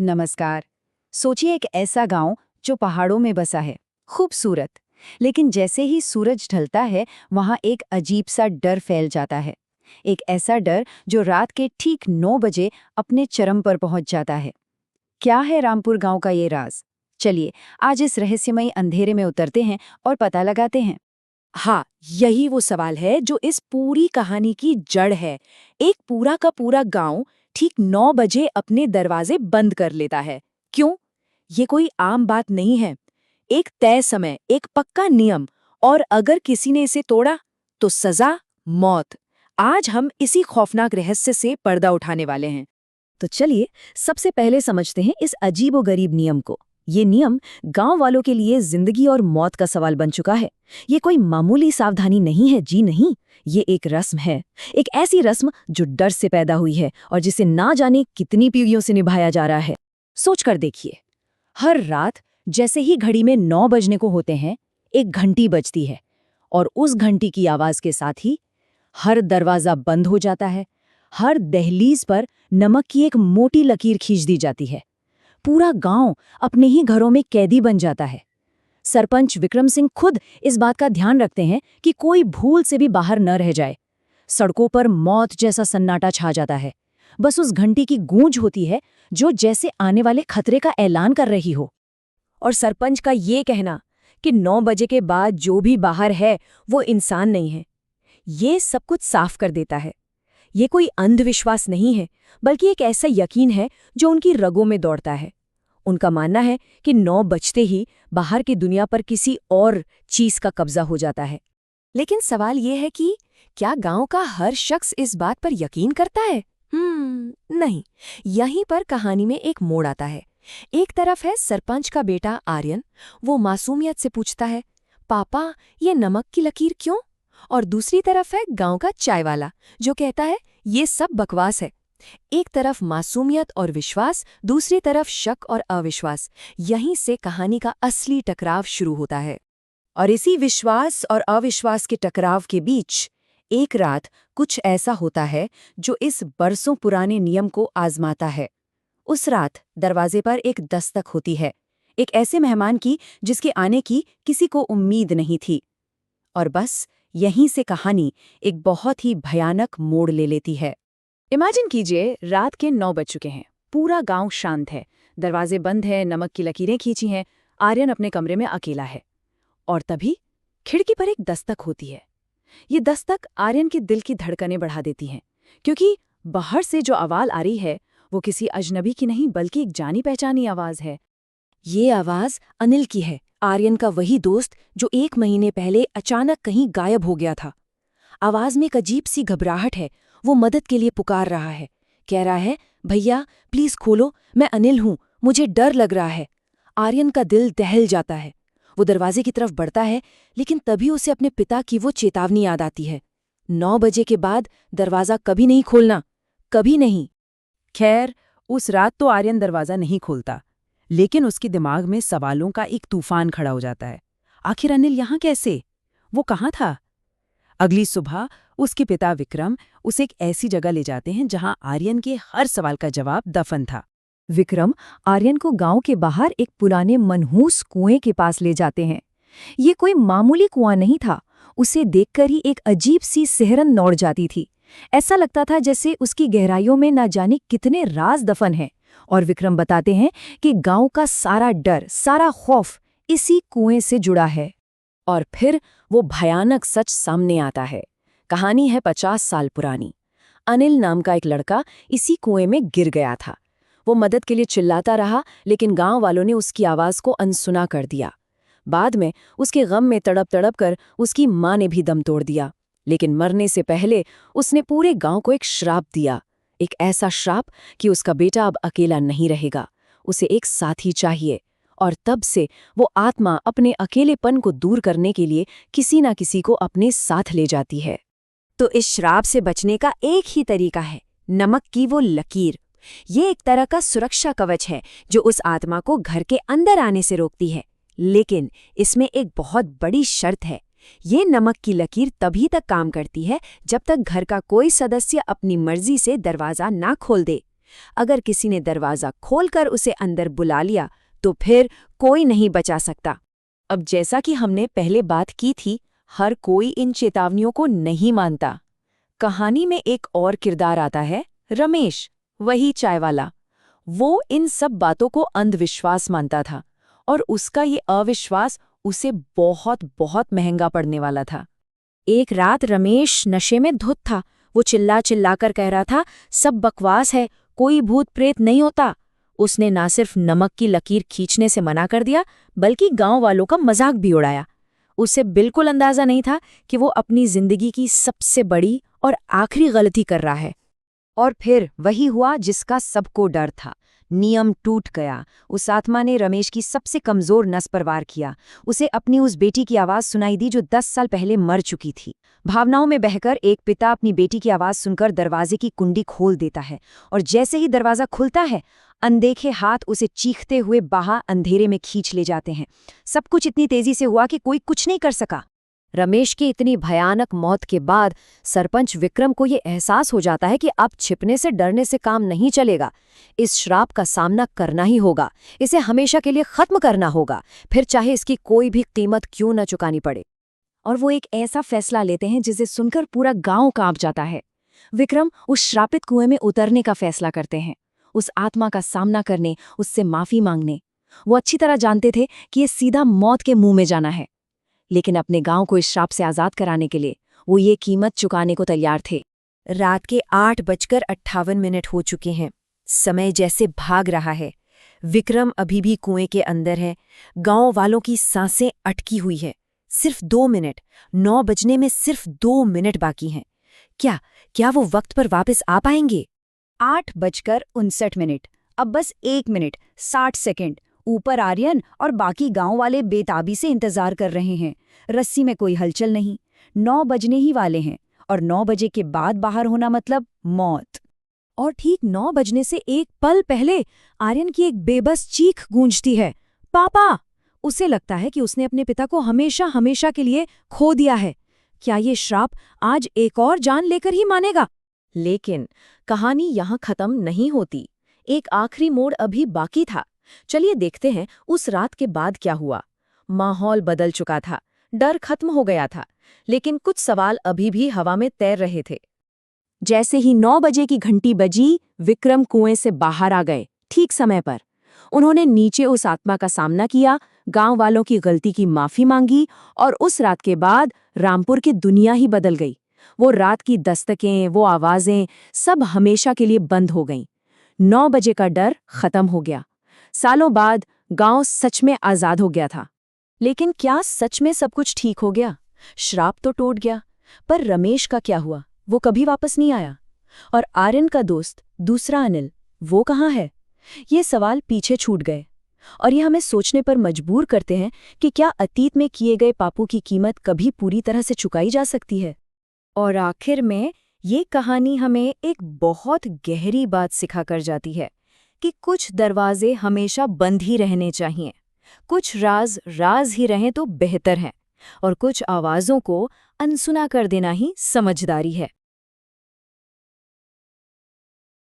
नमस्कार। सोचिए एक ऐसा गांव जो पहाड़ों में बसा है, खूबसूरत। लेकिन जैसे ही सूरज ढलता है वहां एक अजीब सा डर फैल जाता है। एक ऐसा डर जो रात के ठीक 9 बजे अपने चरम पर पहुंच जाता है। क्या है रामपुर गांव का ये राज? चलिए आज इस रहस्यमयी अंधेरे में उतरते हैं और पता लगाते हैं। हाँ, यही वो सवाल है जो इस पूरी कहानी की जड़ है। एक पूरा का पूरा गांव ठीक 9 बजे अपने दरवाजे बंद कर लेता है। क्यों? ये कोई आम बात नहीं है। एक तय समय, एक पक्का नियम, और अगर किसी ने इसे तोड़ा तो सजा मौत। आज हम इसी खौफनाक रहस्य से पर्दा उठाने वाले हैं। तो चलिए सबसे पहले समझते हैं इस अजीबोगरीब नियम को। ये नियम गांव वालों के लिए जिंदगी और मौत का सवाल बन चुका है। ये कोई मामूली सावधानी नहीं है, जी नहीं। ये एक रस्म है, एक ऐसी रस्म जो डर से पैदा हुई है और जिसे ना जाने कितनी पीढ़ियों से निभाया जा रहा है। सोच कर देखिए, हर रात जैसे ही घड़ी में 9 बजने को होते हैं, एक घंटी बजती है और उस घंटी की आवाज के साथ ही हर दरवाजा बंद हो जाता है। हर दहलीज पर नमक की एक मोटी लकीर खींच दी जाती है। पूरा गांव अपने ही घरों में कैदी बन जाता है। सरपंच विक्रम सिंह खुद इस बात का ध्यान रखते हैं कि कोई भूल से भी बाहर न रह जाए। सड़कों पर मौत जैसा सन्नाटा छा जाता है। बस उस घंटी की गूंज होती है जो जैसे आने वाले खतरे का ऐलान कर रही हो। और सरपंच का ये कहना कि 9 बजे के बाद जो भी बाहर है वो इंसान नहीं है, ये सब कुछ साफ कर देता है। ये कोई अंधविश्वास नहीं है, बल्कि एक ऐसा यकीन है जो उनकी रगों में दौड़ता है। उनका मानना है कि 9 बजते ही बाहर की दुनिया पर किसी और चीज का कब्जा हो जाता है। लेकिन सवाल ये है कि क्या गांव का हर शख्स इस बात पर यकीन करता है? नहीं। यहीं पर कहानी में एक मोड़ आता है। एक तरफ है सरपंच का बेटा आर्यन। वो मासूमियत से पूछता है, पापा ये नमक की लकीर क्यों? और दूसरी तरफ है गांव का चाय वाला जो कहता है ये सब बकवास है। एक तरफ मासूमियत और विश्वास, दूसरी तरफ शक और अविश्वास। यहीं से कहानी का असली टकराव शुरू होता है। और इसी विश्वास और अविश्वास के टकराव के बीच एक रात कुछ ऐसा होता है जो इस बरसों पुराने नियम को आजमाता है। उस रात दरवाजे पर एक दस्तक होती है, एक ऐसे मेहमान की जिसके आने की किसी को उम्मीद नहीं थी। और बस यहीं से कहानी एक बहुत ही भयानक मोड़ ले लेती है। इमेजिन कीजिए, रात के 9 बज चुके हैं। पूरा गांव शांत है, दरवाजे बंद हैं, नमक की लकीरें खींची हैं। आर्यन अपने कमरे में अकेला है। और तभी खिड़की पर एक दस्तक होती है। ये दस्तक आर्यन के दिल की धड़कनें बढ़ा देती हैं, क्योंकि बाहर से जो आवाज आ रही है वो किसी अजनबी की नहीं बल्कि एक जानी पहचानी आवाज है। ये आवाज अनिल की है, आर्यन का वही दोस्त जो 1 महीने पहले अचानक कहीं गायब हो गया था। आवाज में एक अजीब सी घबराहट है। वो मदद के लिए पुकार रहा है, कह रहा है, भैया प्लीज खोलो, मैं अनिल हूं, मुझे डर लग रहा है। आर्यन का दिल दहल जाता है। वो दरवाजे की तरफ बढ़ता है, लेकिन तभी उसे अपने पिता की वो चेतावनी याद आती है, 9 बजे के बाद दरवाजा कभी नहीं खोलना, कभी नहीं। खैर, उस रात तो आर्यन दरवाजा नहीं खोलता, लेकिन उसके दिमाग में सवालों का एक तूफान खड़ा हो जाता है। आखिर अनिल यहाँ कैसे? वो कहाँ था? अगली सुबह उसके पिता विक्रम उसे एक ऐसी जगह ले जाते हैं जहां आर्यन के हर सवाल का जवाब दफन था। विक्रम आर्यन को गांव के बाहर एक पुराने मनहूस कुएं के पास ले जाते हैं। ये कोई मामूली कुआं नहीं था। उसे देखकर ही एक अजीब सी सिहरन दौड़ जाती थी। ऐसा लगता था जैसे उसकी गहराइयों में ना जाने कितने राज दफन हैं। और विक्रम बताते हैं कि गांव का सारा डर, सारा खौफ इसी कुएं से जुड़ा है। और फिर वो भयानक सच सामने आता है। कहानी है 50 साल पुरानी। अनिल नाम का एक लड़का इसी कुएं में गिर गया था। वो मदद के लिए चिल्लाता रहा, लेकिन गांव वालों ने उसकी आवाज को अनसुना कर दिया। बाद में उसके गम में तड़प तड़प कर उसकी माँ ने भी दम तोड़ दिया। लेकिन मरने से पहले उसने पूरे गांव को एक श्राप दिया, एक ऐसा श्राप कि उसका बेटा अब अकेला नहीं रहेगा, उसे एक साथी चाहिए। और तब से वो आत्मा अपने अकेलेपन को दूर करने के लिए किसी ना किसी को अपने साथ ले जाती है। तो इस श्राप से बचने का एक ही तरीका है, नमक की वो लकीर। ये एक तरह का सुरक्षा कवच है जो उस आत्मा को घर के अंदर आने से रोकती है। लेकिन इसमें एक बहुत बड़ी शर्त है। ये नमक की लकीर तभी तक काम करती है जब तक घर का कोई सदस्य अपनी मर्जी से दरवाजा ना खोल दे। अगर किसी ने दरवाज़ा खोलकर उसे अंदर बुला लिया तो फिर कोई नहीं बचा सकता। अब जैसा कि हमने पहले बात की थी, हर कोई इन चेतावनियों को नहीं मानता। कहानी में एक और किरदार आता है, रमेश, वही चाय वाला। वो इन सब बातों को अंधविश्वास मानता था और उसका ये अविश्वास उसे बहुत बहुत महंगा पड़ने वाला था। एक रात रमेश नशे में धुत था। वो चिल्ला चिल्ला कर कह रहा था, सब बकवास है, कोई भूत प्रेत नहीं होता। उसने ना सिर्फ नमक की लकीर खींचने से मना कर दिया, बल्कि गांव वालों का मजाक भी उड़ाया। उसे बिल्कुल अंदाजा नहीं था कि वो अपनी जिंदगी की सबसे बड़ी और आखिरी गलती कर रहा है। और फिर वही हुआ जिसका सबको डर था। नियम टूट गया। उस आत्मा ने रमेश की सबसे कमजोर नस पर वार किया। उसे अपनी उस बेटी की आवाज सुनाई दी जो 10 साल पहले मर चुकी थी। भावनाओं में बहकर एक पिता अपनी बेटी की आवाज सुनकर दरवाजे की कुंडी खोल देता है, और जैसे ही दरवाजा खुलता है, अनदेखे हाथ उसे चीखते हुए बाहर अंधेरे में खींच ले जाते हैं। सब कुछ इतनी तेजी से हुआ कि कोई कुछ नहीं कर सका। रमेश की इतनी भयानक मौत के बाद सरपंच विक्रम को ये एहसास हो जाता है कि अब छिपने से डरने से काम नहीं चलेगा। इस श्राप का सामना करना ही होगा, इसे हमेशा के लिए खत्म करना होगा, फिर चाहे इसकी कोई भी कीमत क्यों न चुकानी पड़े। और वो एक ऐसा फैसला लेते हैं जिसे सुनकर पूरा गांव कांप जाता है। विक्रम उस श्रापित कुएं में उतरने का फैसला करते हैं, उस आत्मा का सामना करने, उससे माफी मांगने। वो अच्छी तरह जानते थे कि ये सीधा मौत के मुंह में जाना है, लेकिन अपने गांव को इस श्राप से आजाद कराने के लिए वो ये कीमत चुकाने को तैयार थे। रात के 8:58 हो चुके हैं। समय जैसे भाग रहा है। विक्रम अभी भी कुएं के अंदर है। गांव वालों की सांसें अटकी हुई है। सिर्फ 2 मिनट, 9 बजने में सिर्फ 2 मिनट बाकी हैं। क्या वो वक्त पर वापस आ पाएंगे? 8:59। अब बस 1 मिनट 60 सेकंड। ऊपर आर्यन और बाकी गांव वाले बेताबी से इंतजार कर रहे हैं। रस्सी में कोई हलचल नहीं। 9 बजने ही वाले हैं, और 9 बजे के बाद बाहर होना मतलब मौत। और ठीक 9 बजने से एक पल पहले आर्यन की एक बेबस चीख गूंजती है, पापा! उसे लगता है कि उसने अपने पिता को हमेशा हमेशा के लिए खो दिया है। क्या ये श्राप आज एक और जान लेकर ही मानेगा? लेकिन कहानी यहाँ खत्म नहीं होती। एक आखिरी मोड़ अभी बाकी था। चलिए देखते हैं उस रात के बाद क्या हुआ। माहौल बदल चुका था, डर खत्म हो गया था, लेकिन कुछ सवाल अभी भी हवा में तैर रहे थे। जैसे ही 9 बजे की घंटी बजी, विक्रम कुएं से बाहर आ गए, ठीक समय पर। उन्होंने नीचे उस आत्मा का सामना किया, गांव वालों की गलती की माफी मांगी, और उस रात के बाद रामपुर की दुनिया ही बदल गई। वो रात की दस्तकें, वो आवाजें, सब हमेशा के लिए बंद हो गईं। 9 बजे का डर खत्म हो गया। सालों बाद गांव सच में आजाद हो गया था। लेकिन क्या सच में सब कुछ ठीक हो गया? श्राप तो टूट गया, पर रमेश का क्या हुआ? वो कभी वापस नहीं आया। और आर्यन का दोस्त, दूसरा अनिल, वो कहाँ है? ये सवाल पीछे छूट गए, और ये हमें सोचने पर मजबूर करते हैं कि क्या अतीत में किए गए पापों की कीमत कभी पूरी तरह से चुकाई जा सकती है? और आखिर में ये कहानी हमें एक बहुत गहरी बात सिखाकर जाती है कि कुछ दरवाजे हमेशा बंद ही रहने चाहिए, कुछ राज राज ही रहें तो बेहतर है, और कुछ आवाज़ों को अनसुना कर देना ही समझदारी है।